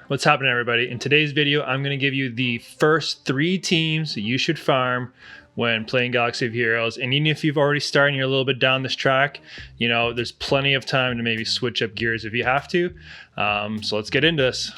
What's happening, everybody? In today's video, I'm going to give you the first 3 teams that you should farm when playing Galaxy of Heroes. And even if you've already started and you're a little bit down this track, you know, there's plenty of time to maybe switch up gears if you have to. So let's get into this.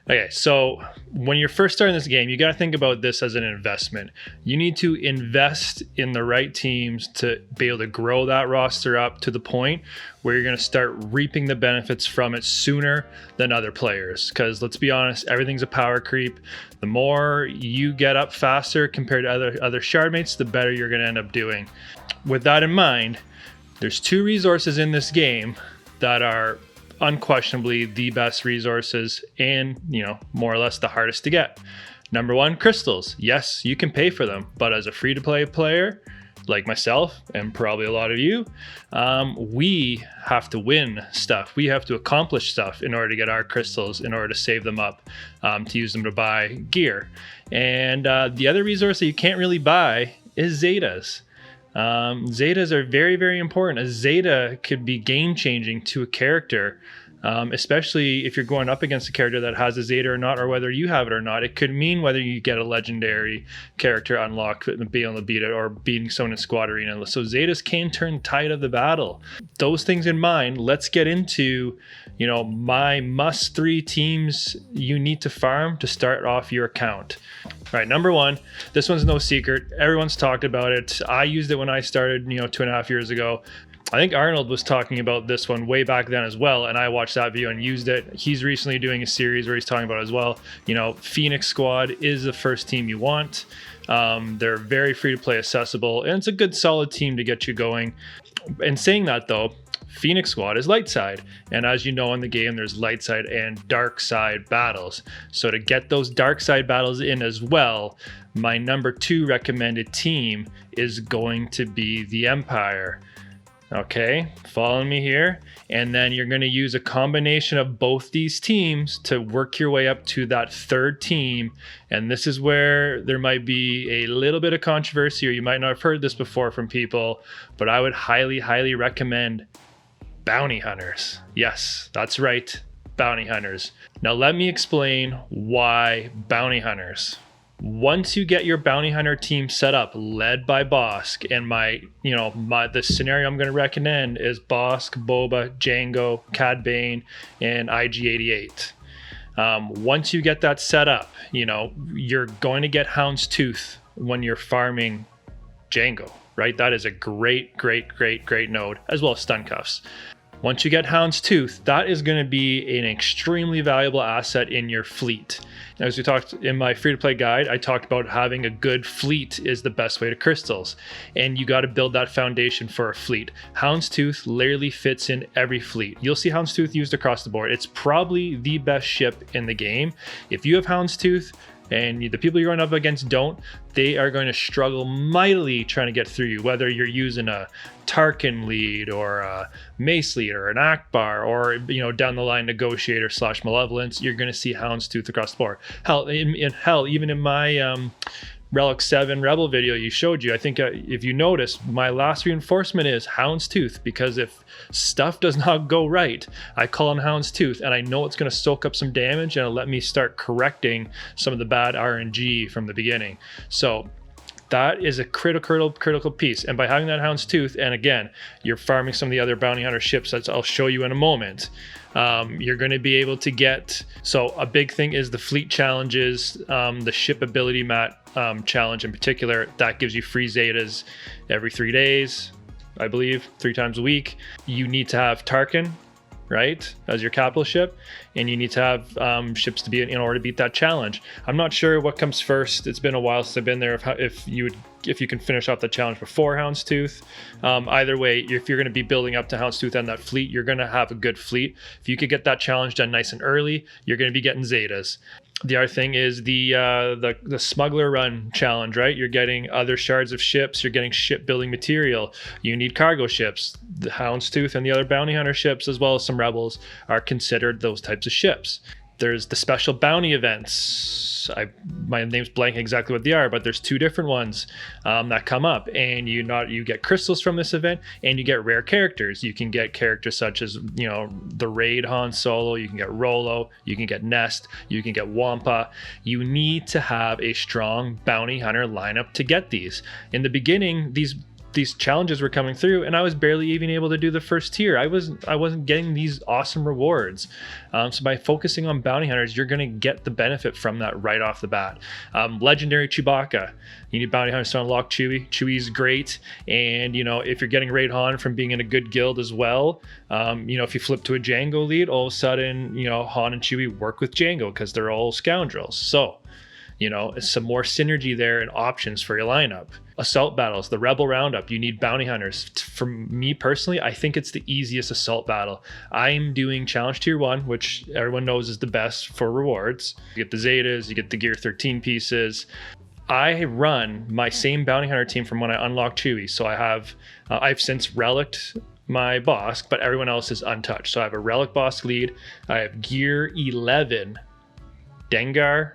Okay, so when you're first starting this game, you got to think about this as an investment. You need to invest in the right teams to be able to grow that roster up to the point where you're going to start reaping the benefits from it sooner than other players. Because let's be honest, everything's a power creep. The more you get up faster compared to other shardmates, the better you're going to end up doing. With that in mind, there's 2 resources in this game that are unquestionably the best resources and, you know, more or less the hardest to get. Number 1, crystals. Yes, you can pay for them, but as a free-to-play player like myself and probably a lot of you, we have to win stuff. We have to accomplish stuff in order to get our crystals, in order to save them up, to use them to buy gear. And the other resource that you can't really buy is Zetas. Zetas are very, very important. A Zeta could be game-changing to a character, especially if you're going up against a character that has a Zeta or not, or whether you have it or not. It could mean whether you get a legendary character unlocked, being able to beat it, or beating someone in squad arena. So Zetas can turn the tide of the battle. Those things in mind, let's get into, you know, my must 3 teams you need to farm to start off your account. All right, number 1, this one's no secret. Everyone's talked about it. I used it when I started, you know, 2.5 years ago. I think Arnold was talking about this one way back then as well, and I watched that video and used it. He's recently doing a series where he's talking about it as well. You know, Phoenix Squad is the first team you want. They're very free to play, accessible, and it's a good solid team to get you going. And saying that though, Phoenix Squad is light side, and as you know in the game, there's light side and dark side battles. So to get those dark side battles in as well, my number 2 recommended team is going to be the Empire. Okay, following me here. And then you're going to use a combination of both these teams to work your way up to that 3rd team. And this is where there might be a little bit of controversy, or you might not have heard this before from people, but I would highly, highly recommend bounty hunters. Yes, that's right, bounty hunters. Now let me explain why bounty hunters. Once you get your bounty hunter team set up, led by Bosk, and the scenario I'm going to recommend is Bosk, Boba, Django, Cad Bane, and IG-88. Once you get that set up, you know, you're going to get Houndstooth when you're farming Django, right? That is a great node, as well as stun cuffs. Once you get Houndstooth, that is going to be an extremely valuable asset in your fleet. As we talked in my free-to-play guide, I talked about having a good fleet is the best way to crystals, and you got to build that foundation for a fleet. Houndstooth literally fits in every fleet. You'll see Houndstooth used across the board. It's probably the best ship in the game. If you have Houndstooth and the people you're going up against don't, they are going to struggle mightily trying to get through you, whether you're using a Tarkin lead or a Mace lead or an Akbar, or, you know, down the line Negotiator / Malevolence. You're going to see Houndstooth across the board. Hell, even in my Relic 7 Rebel video you showed you, I think if you notice, my last reinforcement is Houndstooth, because if stuff does not go right, I call on Houndstooth, and I know it's going to soak up some damage and it'll let me start correcting some of the bad RNG from the beginning. So that is a critical piece. And by having that Houndstooth, and again, you're farming some of the other bounty hunter ships that I'll show you in a moment, you're going to be able to get, so a big thing is the fleet challenges, the ship ability mat challenge in particular, that gives you free Zetas every 3 days, I believe, 3 times a week. You need to have Tarkin, right, as your capital ship, and you need to have ships to be in order to beat that challenge. I'm not sure what comes first. It's been a while since I've been there. If you can finish off the challenge before Houndstooth, either way, if you're going to be building up to Houndstooth and that fleet, you're going to have a good fleet. If you could get that challenge done nice and early, you're going to be getting Zetas. The other thing is the smuggler run challenge, right? You're getting other shards of ships, you're getting shipbuilding material, you need cargo ships. The Houndstooth and the other bounty hunter ships, as well as some rebels, are considered those types of ships. There's the special bounty events. My name's blank exactly what they are, but there's 2 different ones that come up, and you get crystals from this event, and you get rare characters. You can get characters such as, you know, the Raid Han Solo. You can get Rolo. You can get Nest. You can get Wampa. You need to have a strong bounty hunter lineup to get these. In the beginning, these challenges were coming through, and I was barely even able to do the first tier. I wasn't getting these awesome rewards. So by focusing on bounty hunters, you're going to get the benefit from that right off the bat. Legendary Chewbacca. You need bounty hunters to unlock Chewie. Chewie's great, and you know, if you're getting Raid Han from being in a good guild as well, you know, if you flip to a Django lead, all of a sudden, you know, Han and Chewie work with Django because they're all scoundrels. So, you know, some more synergy there and options for your lineup. Assault battles, the Rebel Roundup, you need bounty hunters. For me personally, I think it's the easiest assault battle. I'm doing Challenge Tier 1, which everyone knows is the best for rewards. You get the Zetas, you get the Gear 13 pieces. I run my same bounty hunter team from when I unlocked Chewie. So I've since reliced my boss, but everyone else is untouched. So I have a relic boss lead. I have Gear 11, Dengar,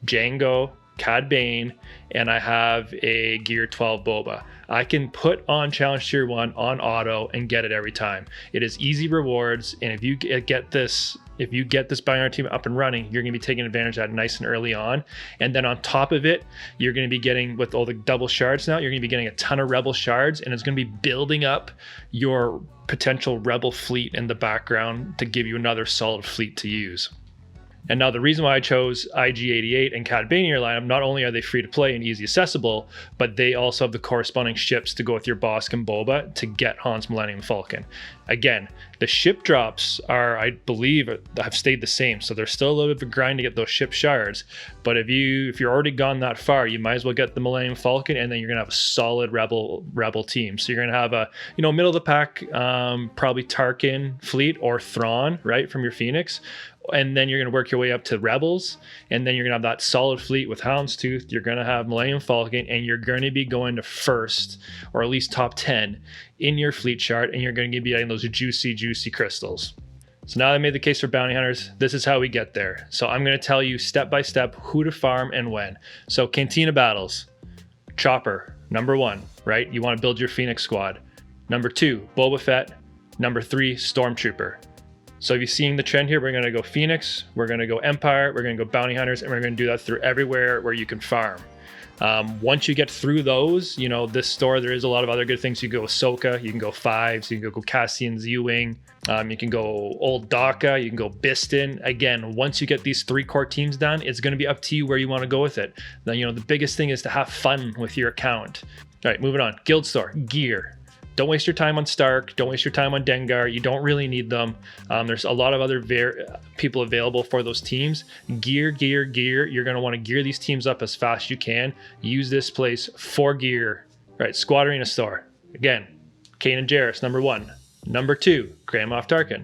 Django, Cad Bane, and I have a Gear 12 Boba. I can put on Challenge Tier 1 on auto and get it every time. It is easy rewards, and if you get this bounty hunter team up and running, you're going to be taking advantage of that nice and early on. And then on top of it, you're going to be getting, with all the double shards now, you're going to be getting a ton of Rebel shards, and it's going to be building up your potential Rebel fleet in the background to give you another solid fleet to use. And now the reason why I chose IG-88 and Cad Bane in your lineup, not only are they free to play and easy accessible, but they also have the corresponding ships to go with your Bosk and Boba to get Han's Millennium Falcon. Again, the ship drops are, I believe, have stayed the same, so there's still a little bit of a grind to get those ship shards. But if you're already gone that far, you might as well get the Millennium Falcon, and then you're gonna have a solid rebel team. So you're gonna have a, you know, middle of the pack, probably Tarkin fleet or Thrawn, right, from your Phoenix. And then you're going to work your way up to Rebels, and then you're going to have that solid fleet with Houndstooth. You're going to have Millennium Falcon, and you're going to be going to first, or at least top 10 in your fleet chart, and you're going to be getting those juicy crystals. So now that I made the case for bounty hunters, this is how we get there. So I'm going to tell you step by step who to farm and when. So Cantina battles, Chopper, number 1, right? You want to build your Phoenix squad. Number 2, Boba Fett. Number 3, Stormtrooper. So if you're seeing the trend here, we're going to go Phoenix, we're going to go Empire, we're going to go Bounty Hunters, and we're going to do that through everywhere where you can farm. Once you get through those, you know, this store, there is a lot of other good things. You can go Ahsoka, you can go Fives, you can go Cassian Z-Wing, you can go Old Daka, you can go Biston. Again, once you get these 3 core teams done, it's going to be up to you where you want to go with it. Now, you know, the biggest thing is to have fun with your account. All right, moving on. Guild store, gear. Don't waste your time on Stark. Don't waste your time on Dengar. You don't really need them. There's a lot of other people available for those teams. Gear. You're going to want to gear these teams up as fast as you can. Use this place for gear. All right, Squad Arena Store. Again, Kanan Jarrus, number 1. Number 2, Grand Moff Tarkin.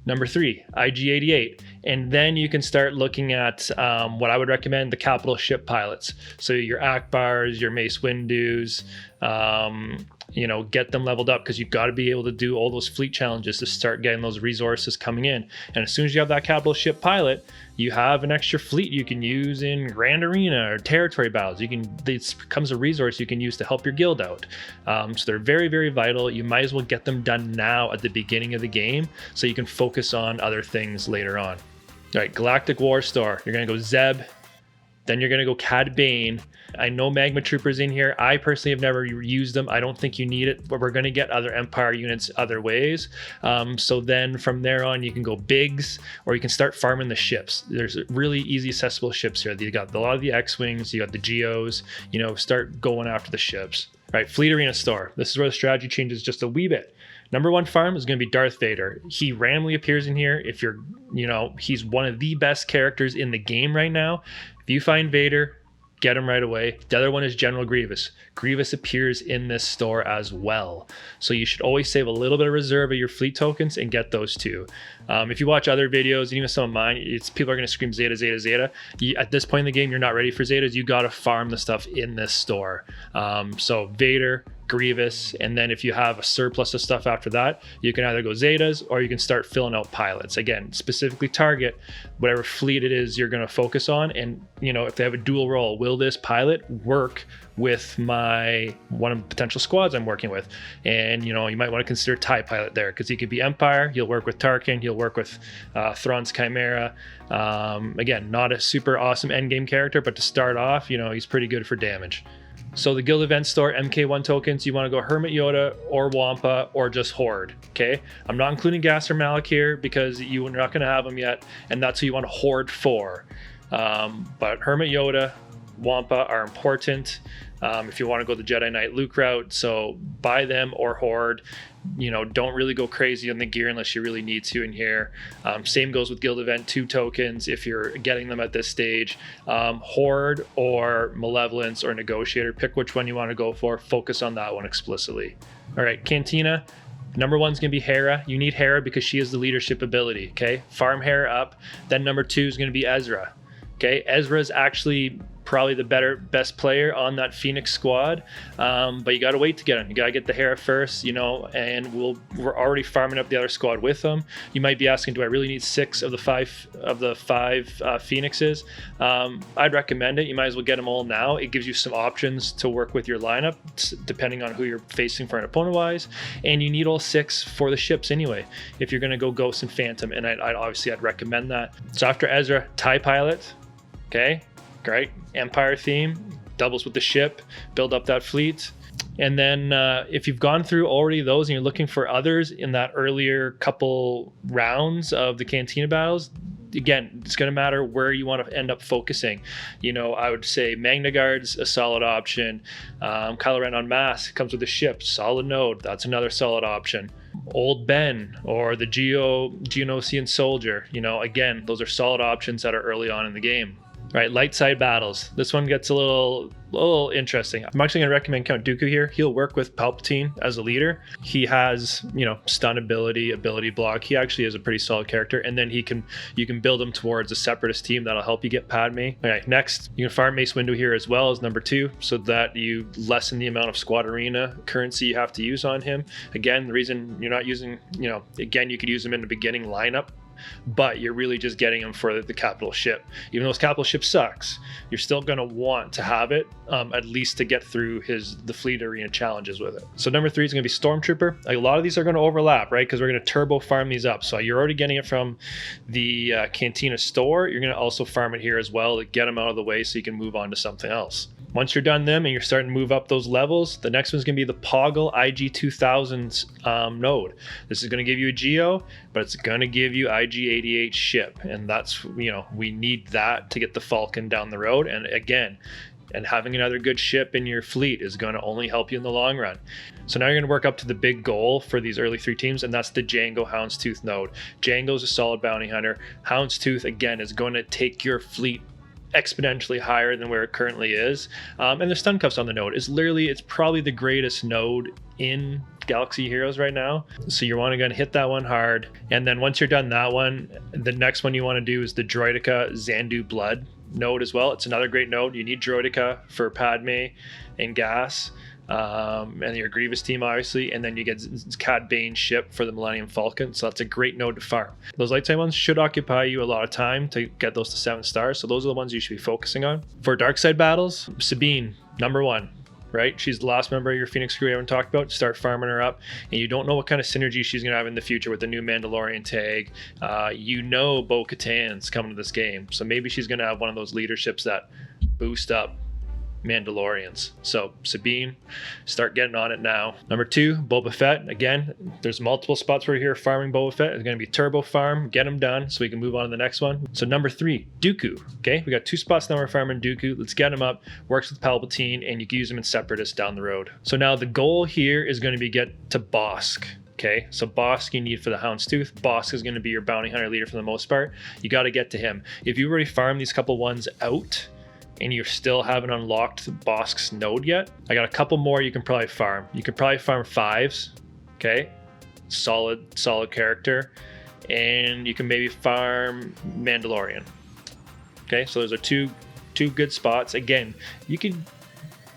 Number 3, IG-88. And then you can start looking at what I would recommend, the capital ship pilots. So your Akbars, your Mace Windu's, you know, get them leveled up, because you've got to be able to do all those fleet challenges to start getting those resources coming in. And as soon as you have that capital ship pilot, you have an extra fleet you can use in Grand Arena or territory battles. This becomes a resource you can use to help your guild out. So they're very, very vital. You might as well get them done now at the beginning of the game so you can focus on other things later on. All right, Galactic War Store. You're going to go Zeb. Then you're going to go Cad Bane. I know Magma Troopers in here. I personally have never used them. I don't think you need it, but we're going to get other Empire units other ways. So then from there on, you can go Biggs, or you can start farming the ships. There's really easy accessible ships here. You got a lot of the X-Wings, you got the Geos, you know, start going after the ships. All right, Fleet Arena Store. This is where the strategy changes just a wee bit. Number 1 farm is going to be Darth Vader. He randomly appears in here. If you're, you know, he's one of the best characters in the game right now. If you find Vader, get him right away. The other one is General Grievous. Grievous appears in this store as well. So you should always save a little bit of reserve of your fleet tokens and get those 2. If you watch other videos, and even some of mine, it's people are going to scream Zeta, Zeta, Zeta. At this point in the game, you're not ready for Zetas. You got to farm the stuff in this store. So Vader, Grievous, and then if you have a surplus of stuff after that, you can either go Zetas or you can start filling out pilots. Again, specifically target whatever fleet it is you're going to focus on, and if they have a dual role, will this pilot work with one of the potential squads I'm working with? And you might want to consider TIE pilot there, because he could be Empire, he'll work with Tarkin, he'll work with Thrawn's Chimera. Again, not a super awesome endgame character, but to start off, he's pretty good for damage. So the guild event store, MK1 tokens, you want to go Hermit Yoda or Wampa or just Horde, okay? I'm not including Gas or Malik here because you're not going to have them yet, and that's who you want to Horde for. But Hermit Yoda, Wampa are important if you want to go the Jedi Knight Luke route, so buy them or Horde. Don't really go crazy on the gear unless you really need to in here. Same goes with Guild Event 2 tokens if you're getting them at this stage. Horde or Malevolence or Negotiator, pick which one you want to go for. Focus on that one explicitly. All right, Cantina. Number 1 is going to be Hera. You need Hera because she has the leadership ability, okay? Farm Hera up. Then number 2 is going to be Ezra. Okay, Ezra is actually probably the best player on that Phoenix squad, but you got to wait to get him. You got to get the Hera first, and we're already farming up the other squad with them. You might be asking, do I really need 6 of the five Phoenixes? I'd recommend it. You might as well get them all now. It gives you some options to work with your lineup depending on who you're facing for an opponent wise, and you need all 6 for the ships anyway if you're going to go Ghost and Phantom, and I'd recommend that. So after Ezra, TIE pilot. Okay, great. Empire theme, doubles with the ship, build up that fleet. And then if you've gone through already those and you're looking for others in that earlier couple rounds of the Cantina battles, again, it's going to matter where you want to end up focusing. I would say Magna Guard's a solid option. Kylo Ren on Mask comes with a ship, solid node. That's another solid option. Old Ben or the Geonosian Soldier, again, those are solid options that are early on in the game. Right, light side battles. This one gets a little interesting. I'm actually going to recommend Count Dooku here. He'll work with Palpatine as a leader. He has, stun ability block. He actually is a pretty solid character. And then you can build him towards a separatist team that'll help you get Padme. Okay, next, you can farm Mace Windu here as well as number 2, so that you lessen the amount of squad arena currency you have to use on him. Again, the reason you're not using, again, you could use him in the beginning lineup, but you're really just getting him for the capital ship. Even though his capital ship sucks, you're still going to want to have it at least to get through the fleet arena challenges with it. So number 3 is going to be Stormtrooper. A lot of these are going to overlap, right? Because we're going to turbo farm these up. So you're already getting it from the Cantina store. You're going to also farm it here as well to get them out of the way so you can move on to something else. Once you're done them and you're starting to move up those levels, the next one's going to be the Poggle IG-2000 node. This is going to give you a Geo, but it's going to give you IG-88 ship. And that's, we need that to get the Falcon down the road. And again, having another good ship in your fleet is going to only help you in the long run. So now you're going to work up to the big goal for these early 3 teams, and that's the Jango Houndstooth node. Jango's a solid bounty hunter. Houndstooth, again, is going to take your fleet exponentially higher than where it currently is, and the stun cuffs on the node it's probably the greatest node in Galaxy Heroes right now, so you want to go and hit that one hard. And then once you're done that one, the next one you want to do is the Droideka Xandu Blood node as well. It's another great node. You need Droideka for Padme and Gas, and your Grievous team obviously, and then you get Cad Bane's ship for the Millennium Falcon, so that's a great node to farm. Those light side ones should occupy you a lot of time to get those to 7 stars, so those are the ones you should be focusing on. For dark side battles, Sabine, number 1. Right, she's the last member of your Phoenix crew we haven't talked about. Start farming her up, and you don't know what kind of synergy she's going to have in the future with the new Mandalorian tag. Bo-Katan's coming to this game, so maybe she's going to have one of those leaderships that boost up Mandalorians. So Sabine, start getting on it now. Number 2, Boba Fett. Again, there's multiple spots where you're here farming Boba Fett. It's going to be turbo farm, get them done so we can move on to the next one. So number 3, Dooku. Okay, we got 2 spots now we're farming Dooku. Let's get him up. Works with Palpatine, and you can use him in Separatists down the road. So now the goal here is going to be get to Bosk. Okay, so Bosk you need for the Houndstooth. Bosk is going to be your bounty hunter leader for the most part. You got to get to him. If you already farmed these couple ones out, and you still haven't unlocked Bosk's node yet, I got a couple more you can probably farm. You can probably farm 5s, okay? Solid character. and you can maybe farm Mandalorian. Okay, so those are two good spots. Again, you can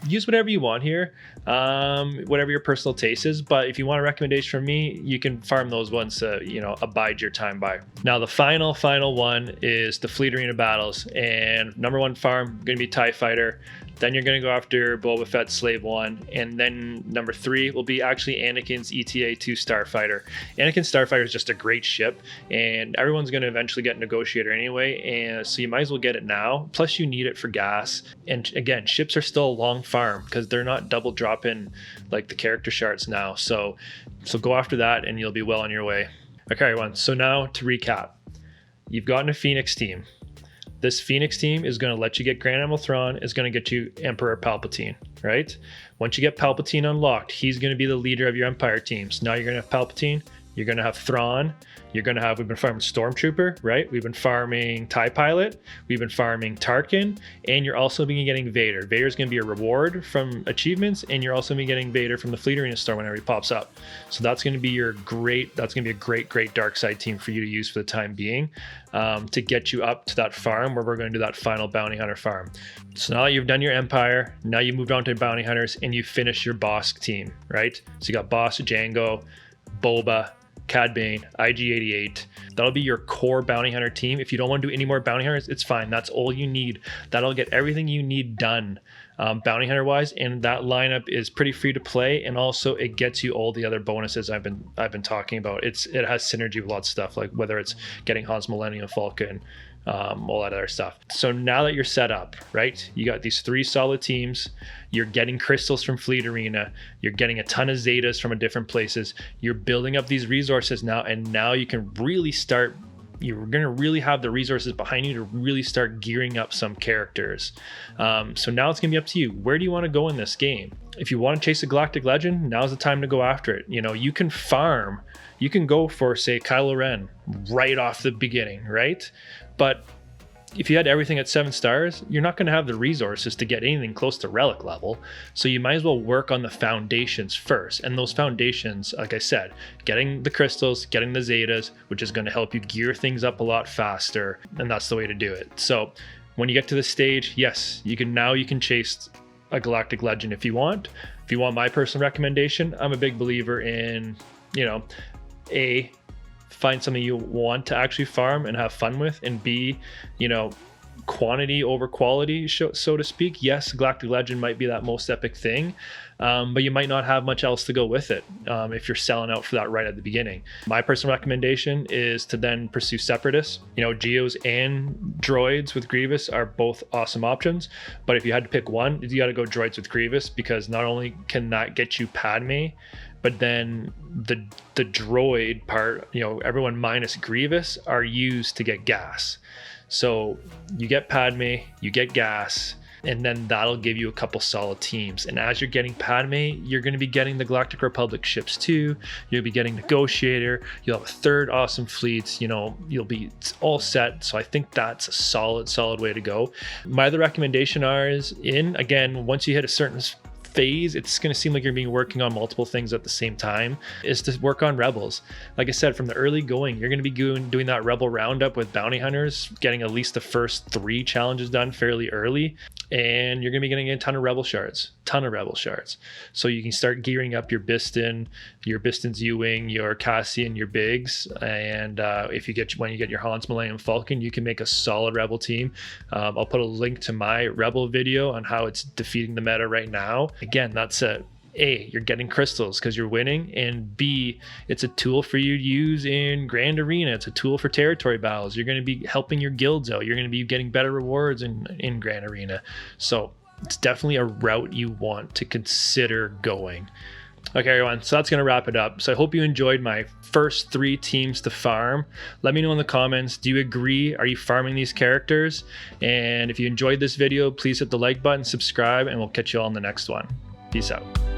use whatever you want here, whatever your personal taste is, but if you want a recommendation from me, you can farm those ones to, you know, abide your time by. Now the final one is the Fleet Arena battles, and number one farm gonna be TIE Fighter. Then you're going to go after Boba Fett's Slave 1. And then number 3 will be actually Anakin's ETA 2 Starfighter. Anakin's Starfighter is just a great ship, and everyone's going to eventually get Negotiator anyway. And so you might as well get it now. Plus you need it for gas. And again, ships are still a long farm because they're not double dropping like the character shards now. So go after that and you'll be well on your way. Okay, everyone. So now to recap, you've gotten a Phoenix team. This Phoenix team is going to let you get Grand Admiral Thrawn, is going to get you Emperor Palpatine, right? Once you get Palpatine unlocked, he's going to be the leader of your Empire teams. Now you're going to have Palpatine, you're going to have Thrawn, we've been farming Stormtrooper, right? We've been farming TIE Pilot, we've been farming Tarkin, and you're also going to be getting Vader. Vader's going to be a reward from achievements, and you're also going to be getting Vader from the Fleet Arena store whenever he pops up. So that's going to be a great dark side team for you to use for the time being, to get you up to that farm where we're going to do that final bounty hunter farm. So now that you've done your Empire, now you moved on to bounty hunters and you finish your boss team, right? So you got Boss Jango, Boba, Cad Bane, IG-88. That'll be your core bounty hunter team. If you don't want to do any more bounty hunters, it's fine. That's all you need. That'll get everything you need done, bounty hunter wise, and that lineup is pretty free to play, and also it gets you all the other bonuses I've been talking about. It has synergy with lots of stuff, like whether it's getting Han's Millennium Falcon, all that other stuff. So now that you're set up, right, you got these 3 solid teams, you're getting crystals from Fleet Arena, you're getting a ton of Zetas from different places, you're building up these resources now, and now you can really start, you're going to really have the resources behind you to really start gearing up some characters. So now it's going to be up to you. Where do you want to go in this game? If you want to chase a Galactic Legend, now's the time to go after it. You know, you can farm, you can go for, say, Kylo Ren right off the beginning, right? But if you had everything at 7 stars, you're not going to have the resources to get anything close to relic level. So you might as well work on the foundations first. And those foundations, like I said, getting the crystals, getting the Zetas, which is going to help you gear things up a lot faster. And that's the way to do it. So when you get to this stage, yes, you can chase a Galactic Legend if you want. If you want my personal recommendation, I'm a big believer in, you know, A, find something you want to actually farm and have fun with, and B, you know, quantity over quality, so to speak. Yes, Galactic Legend might be that most epic thing, but you might not have much else to go with it if you're selling out for that right at the beginning. My personal recommendation is to then pursue Separatists. You know, Geos and Droids with Grievous are both awesome options, but if you had to pick one, you got to go Droids with Grievous, because not only can that get you Padme, but then the droid part, you know, everyone minus Grievous are used to get gas. So you get Padme, you get gas, and then that'll give you a couple solid teams. And as you're getting Padme, you're going to be getting the Galactic Republic ships too. You'll be getting Negotiator. You'll have a 3rd awesome fleet. You know, you'll be all set. So I think that's a solid way to go. My other recommendation is again, once you hit a certain phase, it's going to seem like you're working on multiple things at the same time, is to work on Rebels. Like I said, from the early going, you're going to be doing that Rebel roundup with bounty hunters, getting at least the first 3 challenges done fairly early, and you're going to be getting a ton of Rebel shards. So you can start gearing up your Biston, Biston's U-Wing, your Cassian, your Biggs, and when you get your Han's Millennium Falcon, you can make a solid Rebel team. I'll put a link to my Rebel video on how it's defeating the meta right now. Again, that's A, you're getting crystals because you're winning, and B, it's a tool for you to use in Grand Arena. It's a tool for territory battles. You're going to be helping your guilds out. You're going to be getting better rewards in Grand Arena. So it's definitely a route you want to consider going. Okay, everyone, so that's going to wrap it up. So I hope you enjoyed my first 3 teams to farm. Let me know in the comments, do you agree? Are you farming these characters? And if you enjoyed this video, please hit the like button, subscribe, and we'll catch you all in the next one. Peace out.